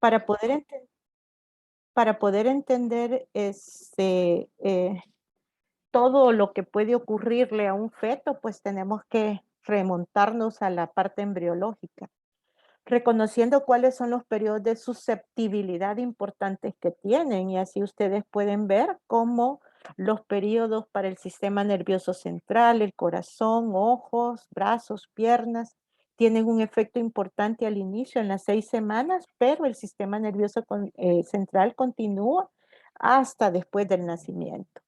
Para poder entender, todo lo que puede ocurrirle a un feto, pues tenemos que remontarnos a la parte embriológica, reconociendo cuáles son los periodos de susceptibilidad importantes que tienen, y así ustedes pueden ver cómo los periodos para el sistema nervioso central, el corazón, ojos, brazos, piernas, tienen un efecto importante al inicio en las 6 semanas, pero el sistema nervioso central continúa hasta después del nacimiento.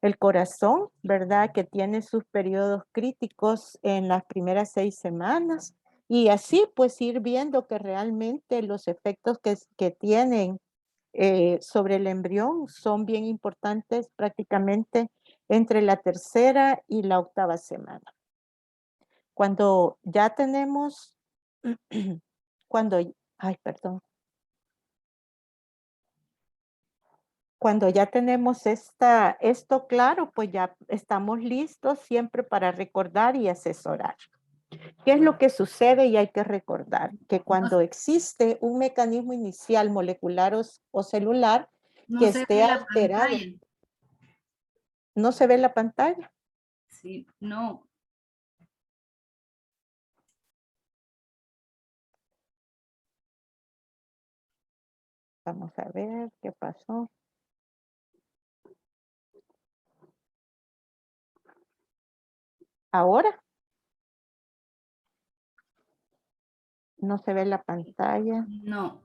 El corazón, ¿verdad? Que tiene sus periodos críticos en las primeras 6 semanas, y así, pues, ir viendo que realmente los efectos que tienen, sobre el embrión son bien importantes prácticamente entre la tercera y la octava semana. Cuando ya tenemos cuando ay, perdón. Cuando ya tenemos esto claro, pues ya estamos listos siempre para recordar y asesorar. ¿Qué es lo que sucede? Y hay que recordar que No, cuando existe un mecanismo inicial molecular o celular no que se ve esté la alterado, pantalla. ¿no se ve la pantalla? Sí, no. Vamos a ver qué pasó. ¿Ahora? ¿No se ve la pantalla? No.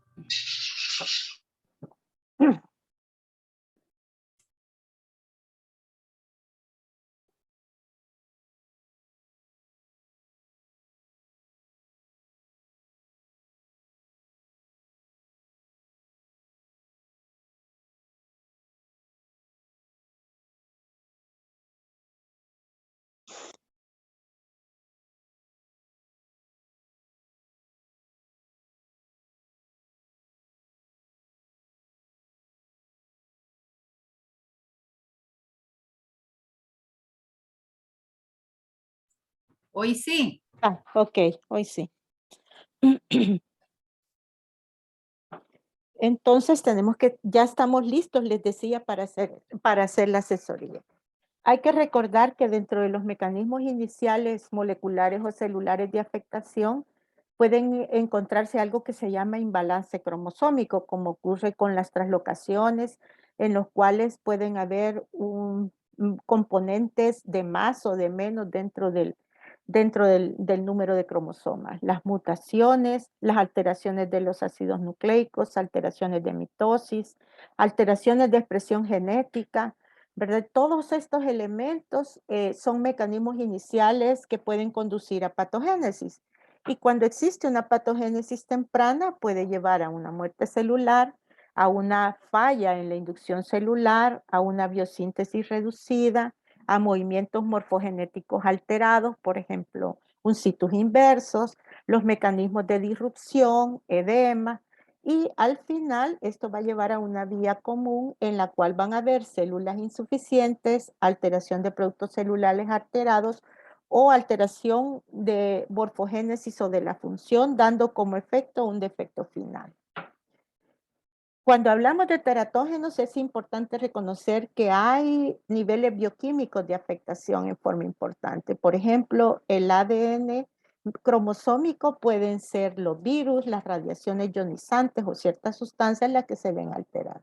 Hoy sí. Ah, ok, hoy sí. Entonces tenemos ya estamos listos, les decía, para hacer la asesoría. Hay que recordar que dentro de los mecanismos iniciales moleculares o celulares de afectación pueden encontrarse algo que se llama imbalance cromosómico, como ocurre con las translocaciones, en los cuales pueden haber componentes de más o de menos dentro del número de cromosomas. Las mutaciones, las alteraciones de los ácidos nucleicos, alteraciones de mitosis, alteraciones de expresión genética, ¿verdad? Todos estos elementos son mecanismos iniciales que pueden conducir a patogénesis. Y cuando existe una patogénesis temprana, puede llevar a una muerte celular, a una falla en la inducción celular, a una biosíntesis reducida, a movimientos morfogenéticos alterados, por ejemplo, un situs inversos, los mecanismos de disrupción, edema, y al final esto va a llevar a una vía común en la cual van a haber células insuficientes, alteración de productos celulares alterados o alteración de morfogénesis o de la función, dando como efecto un defecto final. Cuando hablamos de teratógenos es importante reconocer que hay niveles bioquímicos de afectación en forma importante. Por ejemplo, el ADN cromosómico pueden ser los virus, las radiaciones ionizantes o ciertas sustancias las que se ven alteradas.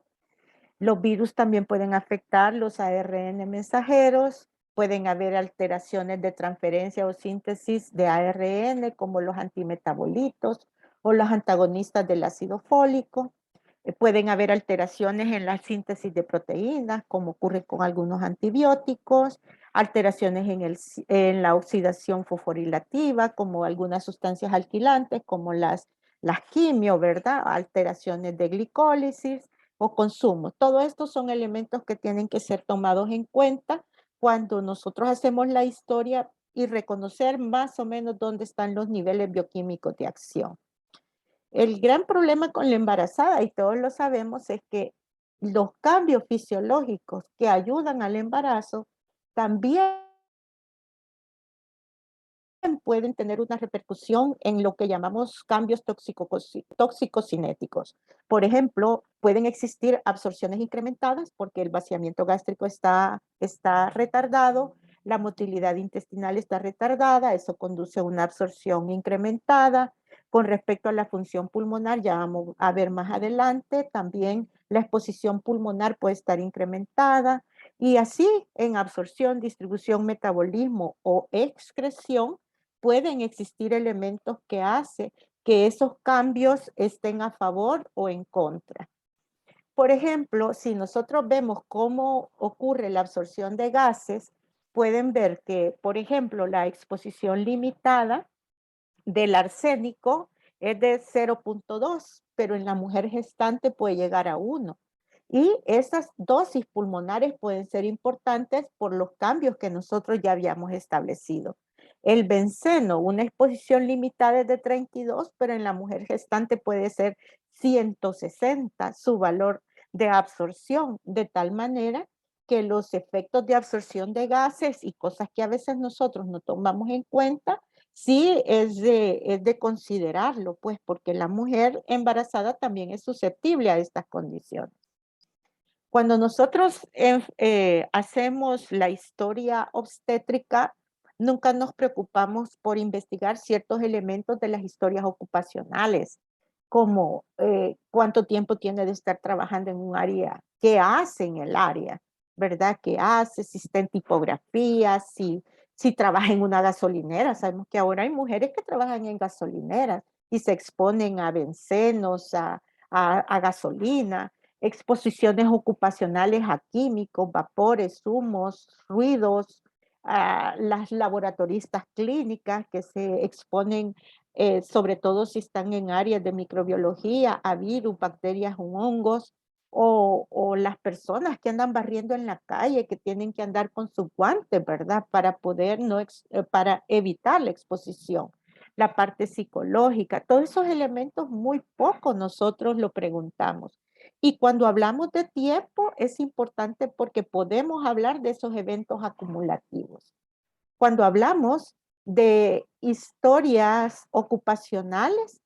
Los virus también pueden afectar los ARN mensajeros, pueden haber alteraciones de transferencia o síntesis de ARN como los antimetabolitos o los antagonistas del ácido fólico. Pueden haber alteraciones en la síntesis de proteínas, como ocurre con algunos antibióticos, alteraciones en la oxidación fosforilativa, como algunas sustancias alquilantes, como las quimio, ¿verdad? Alteraciones de glicólisis o consumo. Todo esto son elementos que tienen que ser tomados en cuenta cuando nosotros hacemos la historia y reconocer más o menos dónde están los niveles bioquímicos de acción. El gran problema con la embarazada, y todos lo sabemos, es que los cambios fisiológicos que ayudan al embarazo también pueden tener una repercusión en lo que llamamos cambios tóxico-cinéticos. Por ejemplo, pueden existir absorciones incrementadas porque el vaciamiento gástrico está retardado, la motilidad intestinal está retardada, eso conduce a una absorción incrementada. Con respecto a la función pulmonar, ya vamos a ver más adelante, también la exposición pulmonar puede estar incrementada y así en absorción, distribución, metabolismo o excreción pueden existir elementos que hacen que esos cambios estén a favor o en contra. Por ejemplo, si nosotros vemos cómo ocurre la absorción de gases, pueden ver que, por ejemplo, la exposición limitada del arsénico es de 0.2, pero en la mujer gestante puede llegar a 1. Y esas dosis pulmonares pueden ser importantes por los cambios que nosotros ya habíamos establecido. El benceno, una exposición limitada es de 32, pero en la mujer gestante puede ser 160 su valor de absorción, de tal manera que los efectos de absorción de gases y cosas que a veces nosotros no tomamos en cuenta, sí es de considerarlo, pues, porque la mujer embarazada también es susceptible a estas condiciones. Cuando nosotros hacemos la historia obstétrica, nunca nos preocupamos por investigar ciertos elementos de las historias ocupacionales, como cuánto tiempo tiene de estar trabajando en un área, qué hace en el área, ¿verdad? ¿Qué hace? Si está en tipografía, si trabaja en una gasolinera. Sabemos que ahora hay mujeres que trabajan en gasolineras y se exponen a bencenos, a gasolina, exposiciones ocupacionales a químicos, vapores, humos, ruidos, a las laboratoristas clínicas que se exponen, sobre todo si están en áreas de microbiología, a virus, bacterias o hongos, o las personas que andan barriendo en la calle, que tienen que andar con sus guantes, ¿verdad? Para poder para evitar la exposición. La parte psicológica, todos esos elementos muy poco nosotros lo preguntamos. Y cuando hablamos de tiempo es importante porque podemos hablar de esos eventos acumulativos. Cuando hablamos de historias ocupacionales,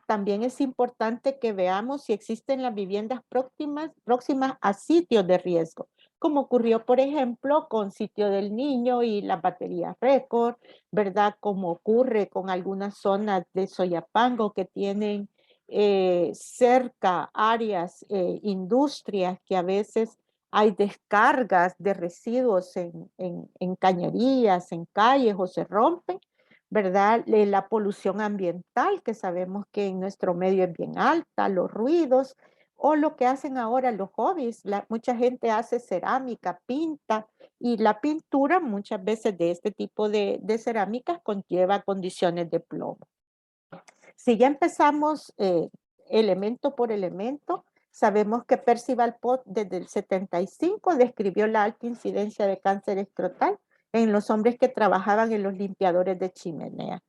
también es importante que veamos si existen las viviendas próximas a sitios de riesgo, como ocurrió, por ejemplo, con Sitio del Niño y las baterías récord, ¿verdad? Como ocurre con algunas zonas de Soyapango que tienen cerca áreas, industrias que a veces hay descargas de residuos en cañerías, en calles o se rompen, ¿verdad? La polución ambiental, que sabemos que en nuestro medio es bien alta, los ruidos, o lo que hacen ahora los hobbies. Mucha gente hace cerámica, pinta, y la pintura muchas veces de este tipo de cerámicas conlleva condiciones de plomo. Si ya empezamos elemento por elemento, sabemos que Percival Pott desde el 75 describió la alta incidencia de cáncer escrotal en los hombres que trabajaban en los limpiadores de chimenea.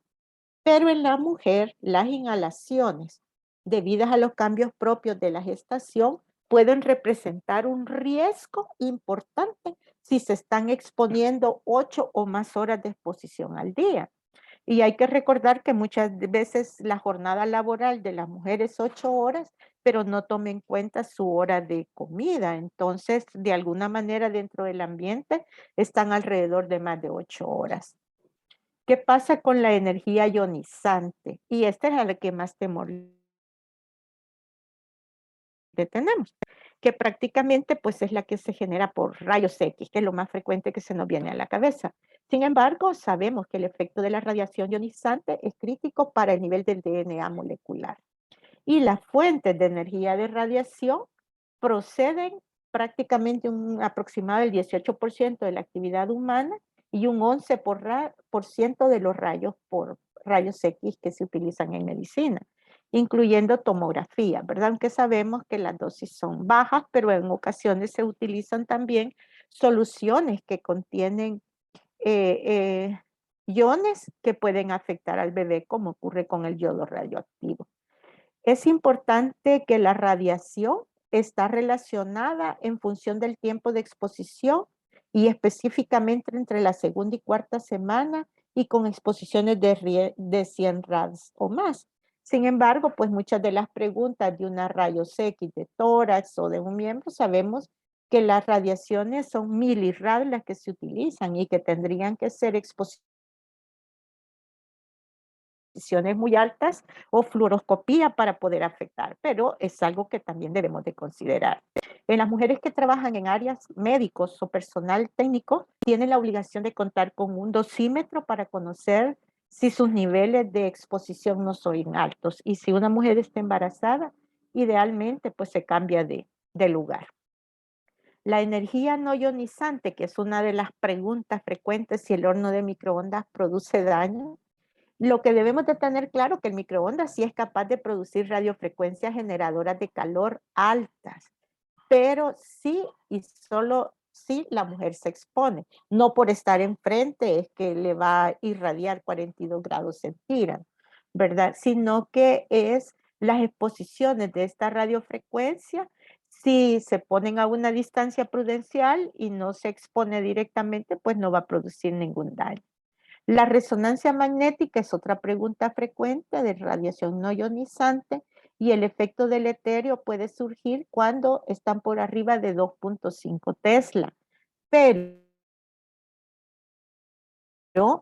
Pero en la mujer, las inhalaciones debidas a los cambios propios de la gestación pueden representar un riesgo importante si se están exponiendo 8 o más horas de exposición al día. Y hay que recordar que muchas veces la jornada laboral de las mujeres es 8 horas, pero no toma en cuenta su hora de comida. Entonces, de alguna manera dentro del ambiente están alrededor de más de 8 horas. ¿Qué pasa con la energía ionizante? Y esta es a la que más temor le tenemos, que prácticamente pues es la que se genera por rayos X, que es lo más frecuente que se nos viene a la cabeza. Sin embargo, sabemos que el efecto de la radiación ionizante es crítico para el nivel del DNA molecular. Y las fuentes de energía de radiación proceden prácticamente un aproximado del 18% de la actividad humana y un 11% de los rayos por rayos X que se utilizan en medicina, incluyendo tomografía, ¿verdad? Aunque sabemos que las dosis son bajas, pero en ocasiones se utilizan también soluciones que contienen iones que pueden afectar al bebé, como ocurre con el yodo radioactivo. Es importante que la radiación está relacionada en función del tiempo de exposición y específicamente entre la segunda y cuarta semana y con exposiciones de 100 rads o más. Sin embargo, pues muchas de las preguntas de una rayos X de tórax o de un miembro, sabemos que las radiaciones son milirad las que se utilizan y que tendrían que ser exposiciones muy altas o fluoroscopía para poder afectar, pero es algo que también debemos de considerar. En las mujeres que trabajan en áreas médicos o personal técnico, tienen la obligación de contar con un dosímetro para conocer si sus niveles de exposición no son altos. Y si una mujer está embarazada, idealmente pues se cambia de lugar. La energía no ionizante, que es una de las preguntas frecuentes si el horno de microondas produce daño, lo que debemos de tener claro que el microondas sí es capaz de producir radiofrecuencias generadoras de calor altas, pero sí y solo si la mujer se expone. No por estar enfrente es que le va a irradiar 42 grados centígrados, ¿verdad? Sino que es las exposiciones de esta radiofrecuencia, si se ponen a una distancia prudencial y no se expone directamente, pues no va a producir ningún daño. La resonancia magnética es otra pregunta frecuente de radiación no ionizante y el efecto deleterio puede surgir cuando están por arriba de 2.5 Tesla. Pero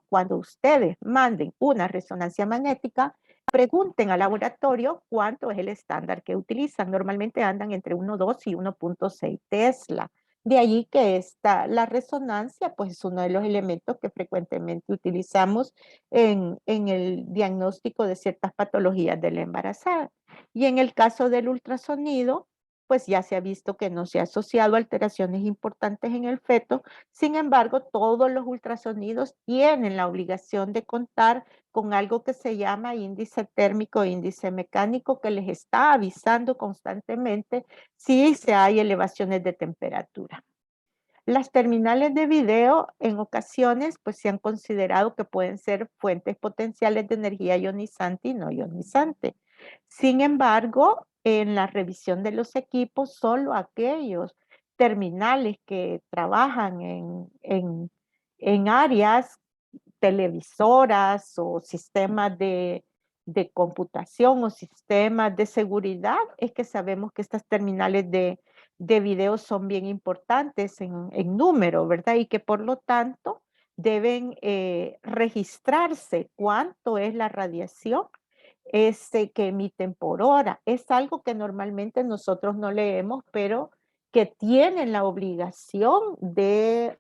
cuando ustedes manden una resonancia magnética, pregunten al laboratorio cuánto es el estándar que utilizan. Normalmente andan entre 1,2 y 1.6 Tesla. De allí que la resonancia pues es uno de los elementos que frecuentemente utilizamos en el diagnóstico de ciertas patologías de la embarazada. Y en el caso del ultrasonido, pues ya se ha visto que no se ha asociado a alteraciones importantes en el feto. Sin embargo, todos los ultrasonidos tienen la obligación de contar con algo que se llama índice térmico, índice mecánico, que les está avisando constantemente si hay elevaciones de temperatura. Las terminales de video en ocasiones pues se han considerado que pueden ser fuentes potenciales de energía ionizante y no ionizante. Sin embargo, en la revisión de los equipos, solo aquellos terminales que trabajan en áreas televisoras o sistemas de computación o sistemas de seguridad, es que sabemos que estas terminales de video son bien importantes en número, ¿verdad? Y que por lo tanto deben registrarse cuánto es la radiación que emiten por hora. Es algo que normalmente nosotros no leemos, pero que tienen la obligación de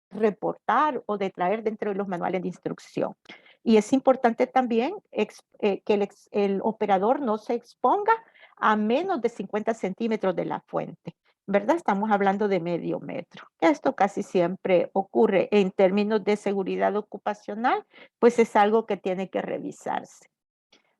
reportar o de traer dentro de los manuales de instrucción. Y es importante también que el operador no se exponga a menos de 50 centímetros de la fuente, ¿verdad? Estamos hablando de medio metro. Esto casi siempre ocurre en términos de seguridad ocupacional, pues es algo que tiene que revisarse.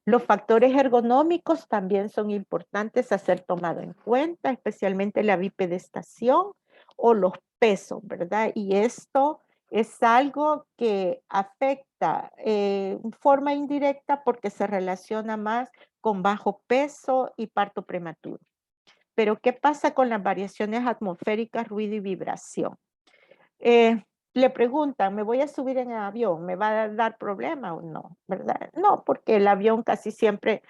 Los factores ergonómicos también son importantes a ser tomado en cuenta, especialmente la bipedestación o los pesos, ¿verdad? Y esto es algo que afecta en forma indirecta porque se relaciona más con bajo peso y parto prematuro. Pero, ¿qué pasa con las variaciones atmosféricas, ruido y vibración? Eh, Le preguntan, ¿me voy a subir en el avión? ¿Me va a dar problema o no? ¿Verdad? No, porque el avión casi siempre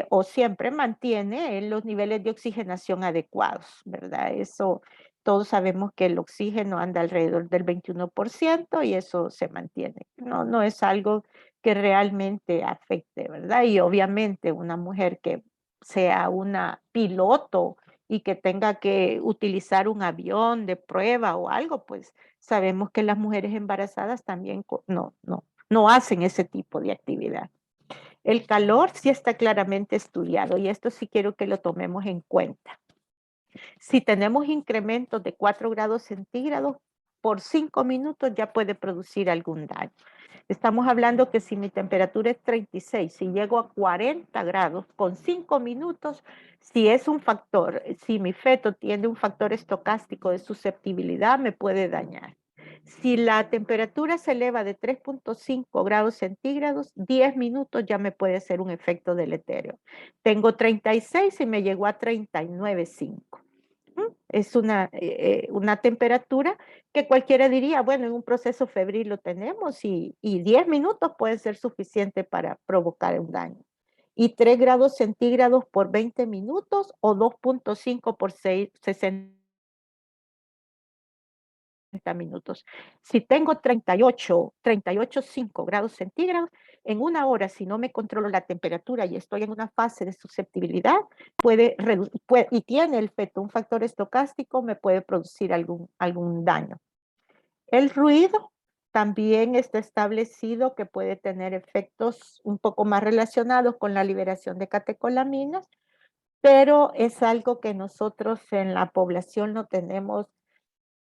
o siempre mantiene los niveles de oxigenación adecuados, ¿verdad? Eso, todos sabemos que el oxígeno anda alrededor del 21% y eso se mantiene. No, no es algo que realmente afecte, ¿verdad? Y obviamente una mujer que sea una piloto y que tenga que utilizar un avión de prueba o algo, pues sabemos que las mujeres embarazadas también no hacen ese tipo de actividad. El calor sí está claramente estudiado y esto sí quiero que lo tomemos en cuenta. Si tenemos incrementos de 4 grados centígrados, por 5 minutos ya puede producir algún daño. Estamos hablando que si mi temperatura es 36, si llego a 40 grados con 5 minutos, si es un factor, si mi feto tiene un factor estocástico de susceptibilidad, me puede dañar. Si la temperatura se eleva de 3.5 grados centígrados, 10 minutos ya me puede ser un efecto deletéreo. Tengo 36 y me llegó a 39.5. Es una temperatura que cualquiera diría, bueno, en un proceso febril lo tenemos y 10 minutos pueden ser suficiente para provocar un daño. Y 3 grados centígrados por 20 minutos o 2.5 por 60 minutos. Si tengo 38,5 grados centígrados, en una hora, si no me controlo la temperatura y estoy en una fase de susceptibilidad, y tiene el feto un factor estocástico, me puede producir algún daño. El ruido también está establecido que puede tener efectos un poco más relacionados con la liberación de catecolaminas, pero es algo que nosotros en la población no tenemos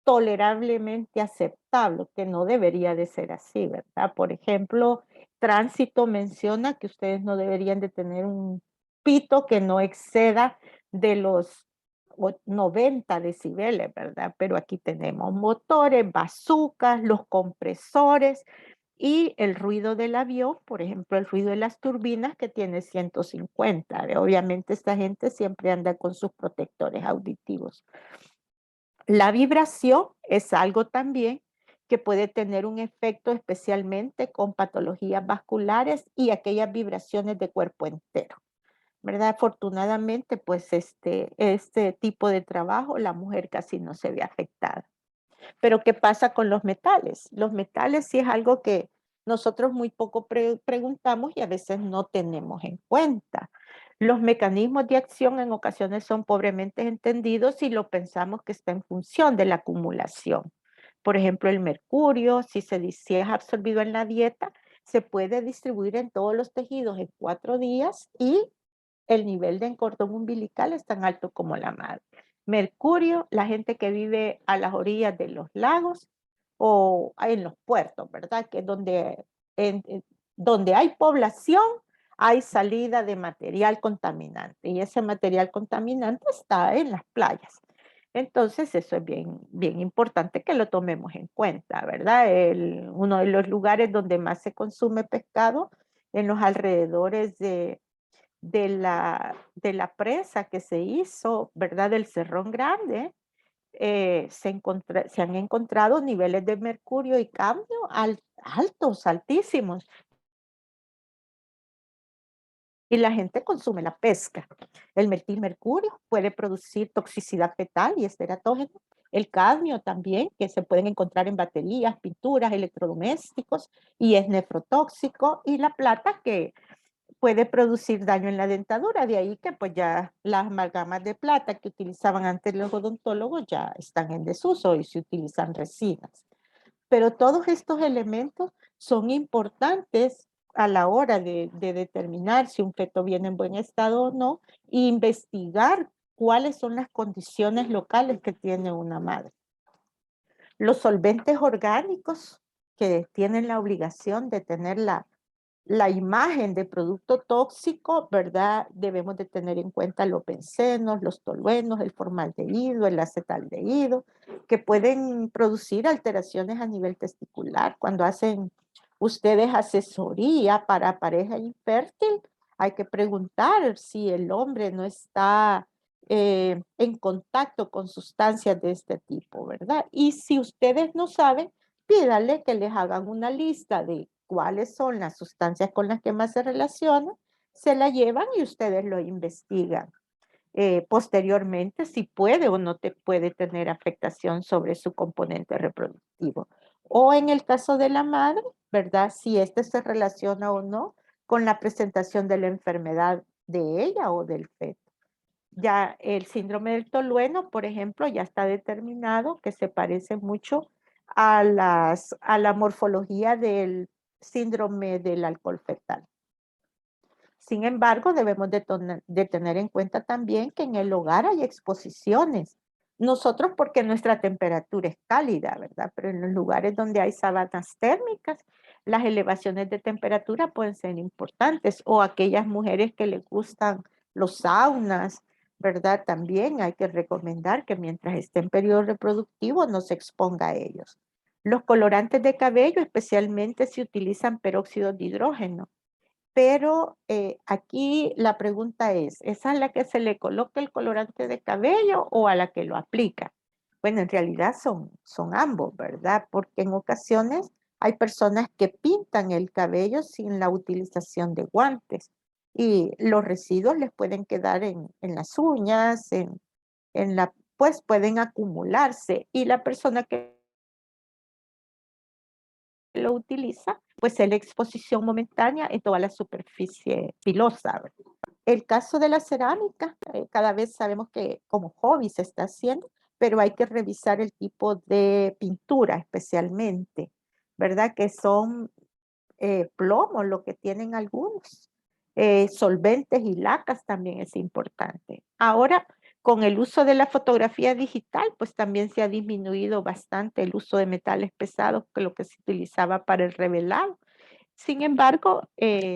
tolerablemente aceptable, que no debería de ser así, ¿verdad? Por ejemplo, Tránsito menciona que ustedes no deberían de tener un pito que no exceda de los 90 decibeles, ¿verdad? Pero aquí tenemos motores, bazucas, los compresores y el ruido del avión, por ejemplo, el ruido de las turbinas que tiene 150. Obviamente esta gente siempre anda con sus protectores auditivos. La vibración es algo también que puede tener un efecto especialmente con patologías vasculares y aquellas vibraciones de cuerpo entero, ¿verdad? Afortunadamente, pues este tipo de trabajo, la mujer casi no se ve afectada. Pero ¿qué pasa con los metales? Los metales sí es algo que nosotros muy poco preguntamos y a veces no tenemos en cuenta. Los mecanismos de acción en ocasiones son pobremente entendidos y lo pensamos que está en función de la acumulación. Por ejemplo, el mercurio, si es absorbido en la dieta, se puede distribuir en todos los tejidos en 4 días y el nivel de cordón umbilical es tan alto como la madre. Mercurio, la gente que vive a las orillas de los lagos o en los puertos, ¿verdad? Que es donde hay población, hay salida de material contaminante y ese material contaminante está en las playas. Entonces, eso es bien, bien importante que lo tomemos en cuenta, ¿verdad? Uno de los lugares donde más se consume pescado en los alrededores de la presa que se hizo, ¿verdad? Del Cerrón Grande, se han encontrado niveles de mercurio y cadmio altos, altísimos. Y la gente consume la pesca. El metilmercurio puede producir toxicidad fetal y es teratógeno. El cadmio también, que se pueden encontrar en baterías, pinturas, electrodomésticos y es nefrotóxico. Y la plata que puede producir daño en la dentadura, de ahí que pues ya las amalgamas de plata que utilizaban antes los odontólogos ya están en desuso y se utilizan resinas. Pero todos estos elementos son importantes a la hora de determinar si un feto viene en buen estado o no, e investigar cuáles son las condiciones locales que tiene una madre. Los solventes orgánicos que tienen la obligación de tener la imagen de producto tóxico, ¿verdad? Debemos de tener en cuenta los bencenos, los toluenos, el formaldehído, el acetaldehído, que pueden producir alteraciones a nivel testicular. Cuando hacen ustedes asesoría para pareja infértil, hay que preguntar si el hombre no está en contacto con sustancias de este tipo, ¿verdad? Y si ustedes no saben, pídale que les hagan una lista de cuáles son las sustancias con las que más se relacionan, se la llevan y ustedes lo investigan. Posteriormente, si puede o no te puede tener afectación sobre su componente reproductivo. O en el caso de la madre, ¿verdad? Si este se relaciona o no con la presentación de la enfermedad de ella o del feto. Ya el síndrome del tolueno, por ejemplo, ya está determinado que se parece mucho a la morfología del síndrome del alcohol fetal. Sin embargo, debemos de tener en cuenta también que en el hogar hay exposiciones. Nosotros porque nuestra temperatura es cálida, ¿verdad? Pero en los lugares donde hay sabanas térmicas, las elevaciones de temperatura pueden ser importantes. O aquellas mujeres que les gustan los saunas, ¿verdad? También hay que recomendar que mientras esté en periodo reproductivo no se exponga a ellos. Los colorantes de cabello especialmente si utilizan peróxido de hidrógeno Pero aquí la pregunta ¿es a la que se le coloca el colorante de cabello o a la que lo aplica? Bueno, en realidad son ambos, ¿verdad? Porque en ocasiones hay personas que pintan el cabello sin la utilización de guantes y los residuos les pueden quedar en las uñas, pues pueden acumularse y la persona que lo utiliza, pues es la exposición momentánea en toda la superficie pilosa, ¿verdad? El caso de la cerámica, cada vez sabemos que como hobby se está haciendo, pero hay que revisar el tipo de pintura especialmente, ¿verdad? Que son plomo, lo que tienen algunos. Solventes y lacas también es importante. Ahora, con el uso de la fotografía digital, pues también se ha disminuido bastante el uso de metales pesados, que lo que se utilizaba para el revelado. Sin embargo,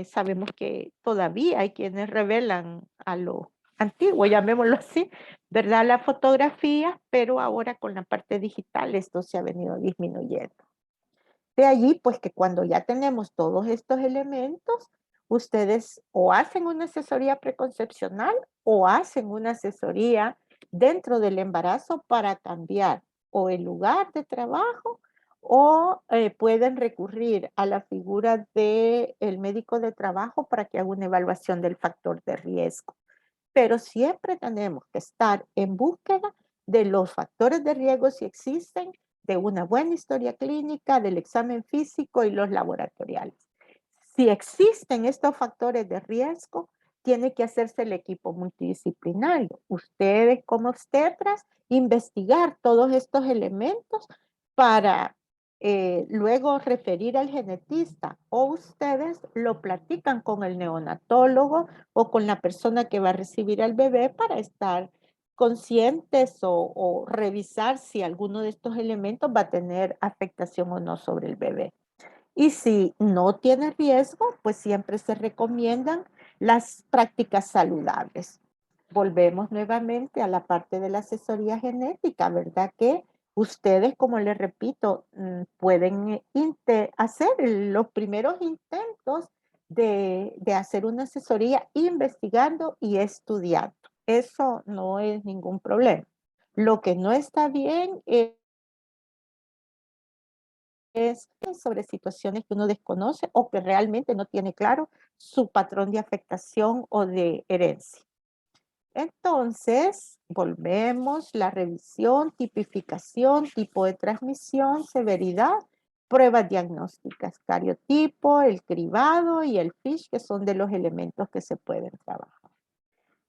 sabemos que todavía hay quienes revelan a lo antiguo, llamémoslo así, ¿verdad? La fotografía, pero ahora con la parte digital esto se ha venido disminuyendo. De allí, pues que cuando ya tenemos todos estos elementos, ustedes o hacen una asesoría preconcepcional o hacen una asesoría dentro del embarazo para cambiar o el lugar de trabajo o pueden recurrir a la figura del médico de trabajo para que haga una evaluación del factor de riesgo. Pero siempre tenemos que estar en búsqueda de los factores de riesgo si existen, de una buena historia clínica, del examen físico y los laboratoriales. Si existen estos factores de riesgo, tiene que hacerse el equipo multidisciplinario. Ustedes como obstetras, investigar todos estos elementos para luego referir al genetista o ustedes lo platican con el neonatólogo o con la persona que va a recibir al bebé para estar conscientes o revisar si alguno de estos elementos va a tener afectación o no sobre el bebé. Y si no tiene riesgo, pues siempre se recomiendan las prácticas saludables. Volvemos nuevamente a la parte de la asesoría genética, ¿verdad? Que ustedes, como les repito, pueden hacer los primeros intentos de hacer una asesoría investigando y estudiando. Eso no es ningún problema. Lo que no está bien es sobre situaciones que uno desconoce o que realmente no tiene claro su patrón de afectación o de herencia. Entonces, volvemos, la revisión, tipificación, tipo de transmisión, severidad, pruebas diagnósticas, cariotipo, el cribado y el FISH, que son de los elementos que se pueden trabajar.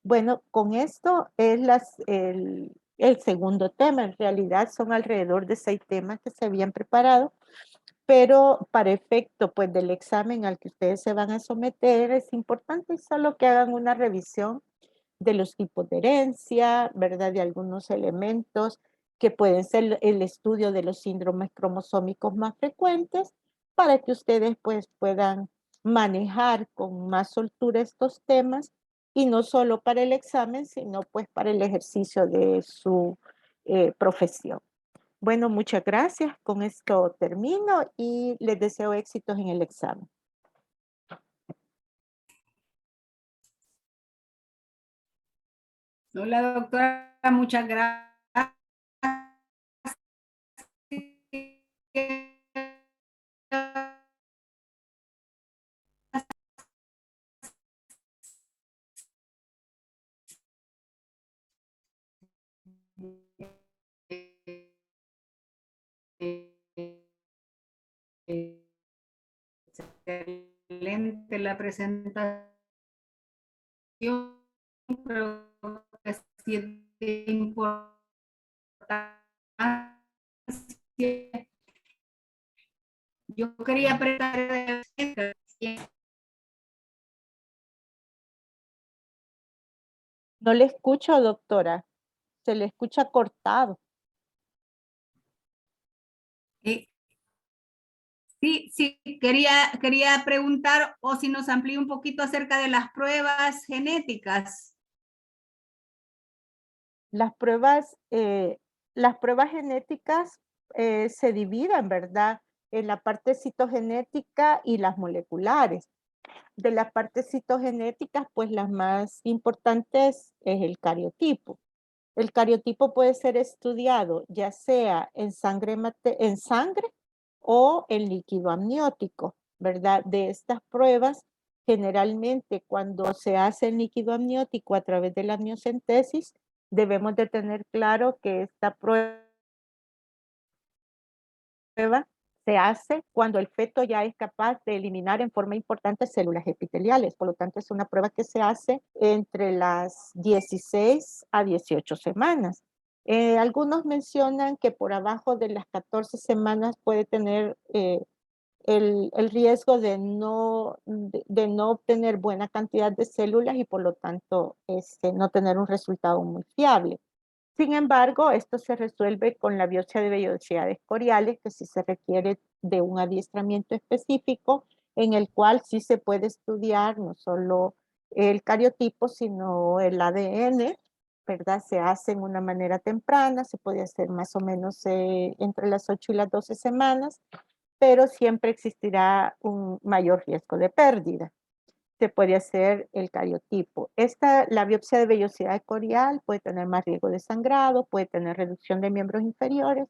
Bueno, con esto es el segundo tema. En realidad son alrededor de 6 temas que se habían preparado, pero para efecto pues del examen al que ustedes se van a someter es importante solo que hagan una revisión de los tipos de herencia, ¿verdad? De algunos elementos que pueden ser el estudio de los síndromes cromosómicos más frecuentes para que ustedes pues puedan manejar con más soltura estos temas y no solo para el examen, sino pues para el ejercicio de su profesión. Bueno, muchas gracias. Con esto termino y les deseo éxitos en el examen. Hola, doctora, muchas gracias. Excelente la presentación, creo que sí es de importancia. Yo quería preguntar, No le escucho, doctora. Se le escucha cortado. sí, quería preguntar o si nos amplía un poquito acerca de las pruebas genéticas. Las pruebas genéticas se dividen, ¿verdad? En la parte citogenética y las moleculares. De las partes citogenéticas, pues las más importantes es el cariotipo. El cariotipo puede ser estudiado ya sea en sangre o en líquido amniótico, ¿verdad? De estas pruebas, generalmente cuando se hace en líquido amniótico a través de la amniocentesis, debemos de tener claro que esta prueba se hace cuando el feto ya es capaz de eliminar en forma importante células epiteliales. Por lo tanto, es una prueba que se hace entre las 16 a 18 semanas. Algunos mencionan que por abajo de las 14 semanas puede tener el riesgo de no obtener buena cantidad de células y por lo tanto no tener un resultado muy fiable. Sin embargo, esto se resuelve con la biopsia de vellosidades coriales, que sí se requiere de un adiestramiento específico, en el cual sí se puede estudiar no solo el cariotipo, sino el ADN, ¿verdad? Se hace en una manera temprana, se puede hacer más o menos entre las 8 y las 12 semanas, pero siempre existirá un mayor riesgo de pérdida. Se puede hacer el cariotipo. La biopsia de vellosidad corial puede tener más riesgo de sangrado, puede tener reducción de miembros inferiores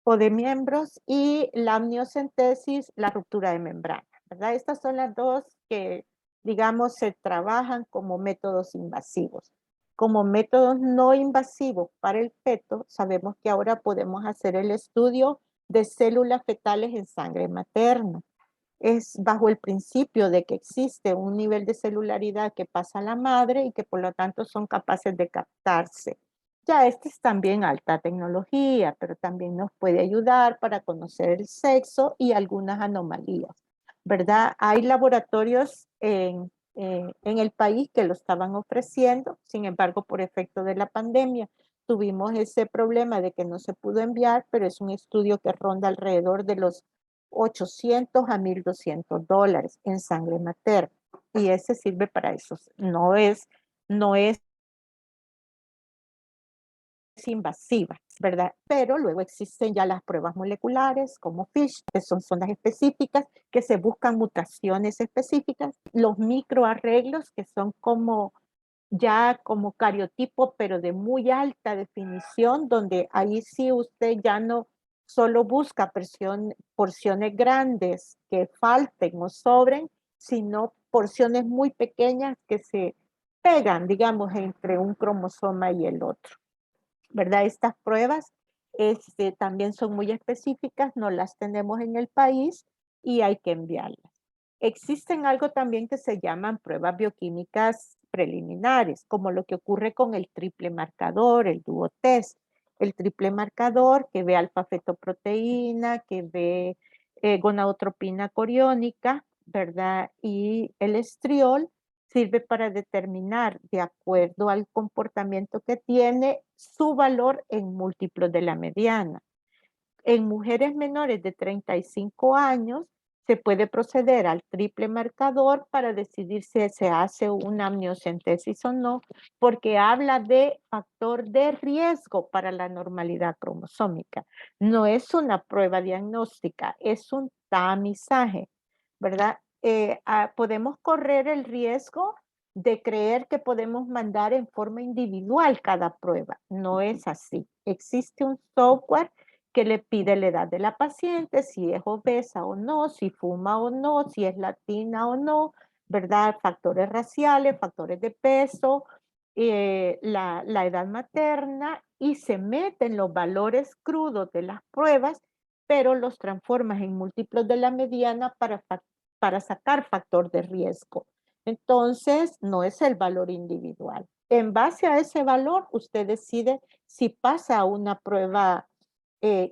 o de miembros, y la amniocentesis, la ruptura de membrana, ¿verdad? Estas son las dos que, digamos, se trabajan como métodos invasivos. Como métodos no invasivos para el feto, sabemos que ahora podemos hacer el estudio de células fetales en sangre materna. Es bajo el principio de que existe un nivel de celularidad que pasa a la madre y que por lo tanto son capaces de captarse. Ya este es también alta tecnología, pero también nos puede ayudar para conocer el sexo y algunas anomalías, ¿verdad? Hay laboratorios en el país que lo estaban ofreciendo, sin embargo, por efecto de la pandemia, tuvimos ese problema de que no se pudo enviar, pero es un estudio que ronda alrededor de los 800 a $1,200 en sangre materna. Y ese sirve para eso. No es invasiva, ¿verdad? Pero luego existen ya las pruebas moleculares como FISH, que son sondas específicas, que se buscan mutaciones específicas, los microarreglos, que son como cariotipo, pero de muy alta definición, donde ahí sí usted ya no solo busca porciones grandes que falten o sobren, sino porciones muy pequeñas que se pegan, digamos, entre un cromosoma y el otro, ¿verdad? Estas pruebas también son muy específicas, no las tenemos en el país y hay que enviarlas. Existen algo también que se llaman pruebas bioquímicas preliminares, como lo que ocurre con el triple marcador, el duotest. El triple marcador que ve alfa-fetoproteína, que ve gonadotropina coriónica, ¿verdad? Y el estriol sirve para determinar, de acuerdo al comportamiento que tiene, su valor en múltiplos de la mediana. En mujeres menores de 35 años se puede proceder al triple marcador para decidir si se hace una amniocentesis o no, porque habla de factor de riesgo para la normalidad cromosómica. No es una prueba diagnóstica, es un tamizaje, ¿verdad? Podemos correr el riesgo de creer que podemos mandar en forma individual cada prueba. No es así. Existe un software que le pide la edad de la paciente, si es obesa o no, si fuma o no, si es latina o no, ¿verdad? Factores raciales, factores de peso, la edad materna, y se meten los valores crudos de las pruebas, pero los transformas en múltiplos de la mediana para sacar factor de riesgo. Entonces, no es el valor individual. En base a ese valor, usted decide si pasa a una prueba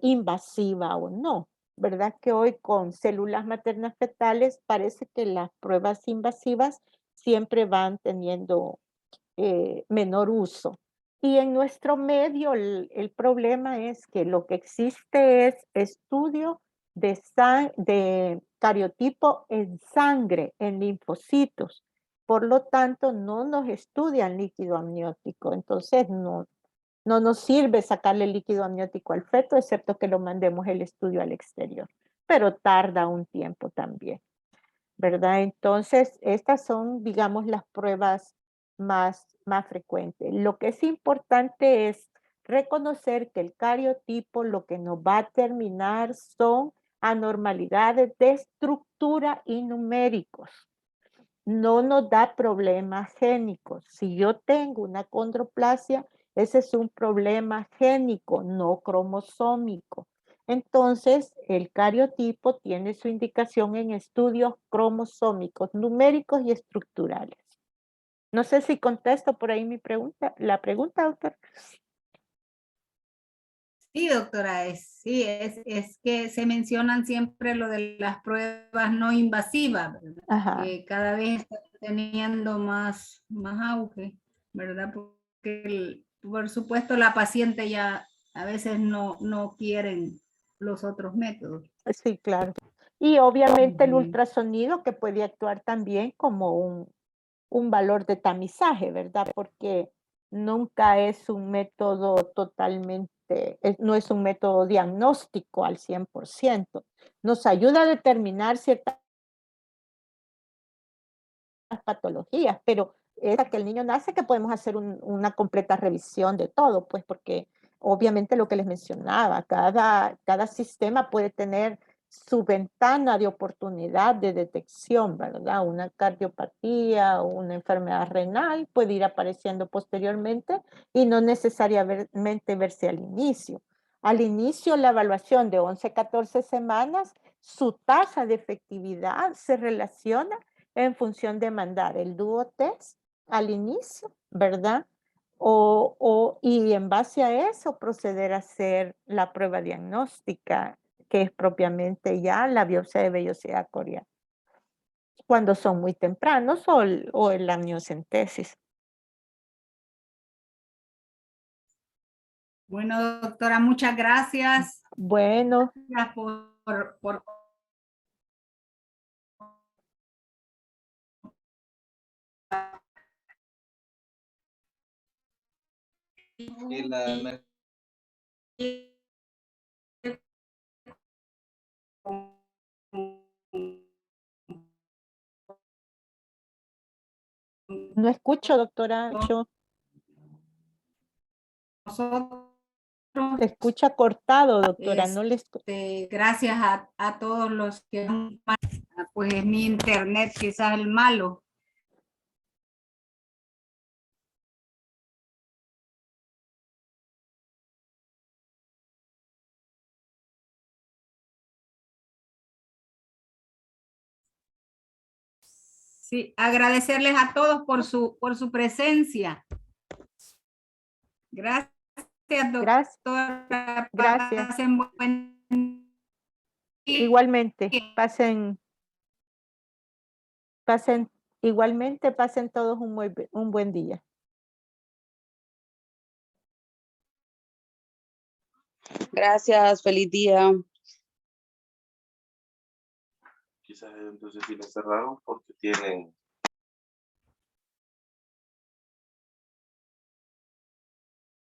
invasiva o no, ¿verdad? Que hoy con células maternas fetales parece que las pruebas invasivas siempre van teniendo menor uso. Y en nuestro medio el problema es que lo que existe es estudio de cariotipo en sangre, en linfocitos. Por lo tanto, no nos estudian líquido amniótico. Entonces, no nos sirve sacarle líquido amniótico al feto, excepto que lo mandemos el estudio al exterior. Pero tarda un tiempo también. ¿verdad? Entonces, estas son, digamos, las pruebas más frecuentes. Lo que es importante es reconocer que el cariotipo lo que nos va a determinar son anormalidades de estructura y numéricos. No nos da problemas génicos. Si yo tengo una condroplasia, ese es un problema génico, no cromosómico. Entonces, el cariotipo tiene su indicación en estudios cromosómicos, numéricos y estructurales. No sé si contesto por ahí la pregunta, doctor. Sí, doctora, es que se mencionan siempre lo de las pruebas no invasivas, ¿verdad? Ajá, Que cada vez está teniendo más auge, ¿verdad? Porque por supuesto la paciente ya a veces no quieren los otros métodos. sí, claro. Y obviamente el Ujú. ultrasonido que puede actuar también como un valor de tamizaje, ¿verdad? Porque nunca es un método totalmente, no es un método diagnóstico al 100%. Nos ayuda a determinar ciertas patologías, pero es hasta que el niño nace que podemos hacer una completa revisión de todo, pues porque obviamente lo que les mencionaba, cada sistema puede tener su ventana de oportunidad de detección, ¿verdad? Una cardiopatía o una enfermedad renal puede ir apareciendo posteriormente y no necesariamente verse al inicio. Al inicio, la evaluación de 11, 14 semanas, su tasa de efectividad se relaciona en función de mandar el dúo test al inicio, ¿verdad? Y en base a eso proceder a hacer la prueba diagnóstica, que es propiamente ya la biopsia de vellosidad coriácea, cuando son muy tempranos o la amniocentesis. Bueno, doctora, muchas gracias. Bueno, Gracias por Y la no escucho, doctora Cho, nosotros. se escucha cortado, doctora, no le Gracias a todos los que pues mi internet quizás el malo. Sí, agradecerles a todos por su presencia. Gracias, Gracias, doctora. gracias. Pasen buen día. Igualmente, pasen, igualmente pasen todos un buen día. Gracias, feliz día. quizás entonces sí les cerraron porque tienen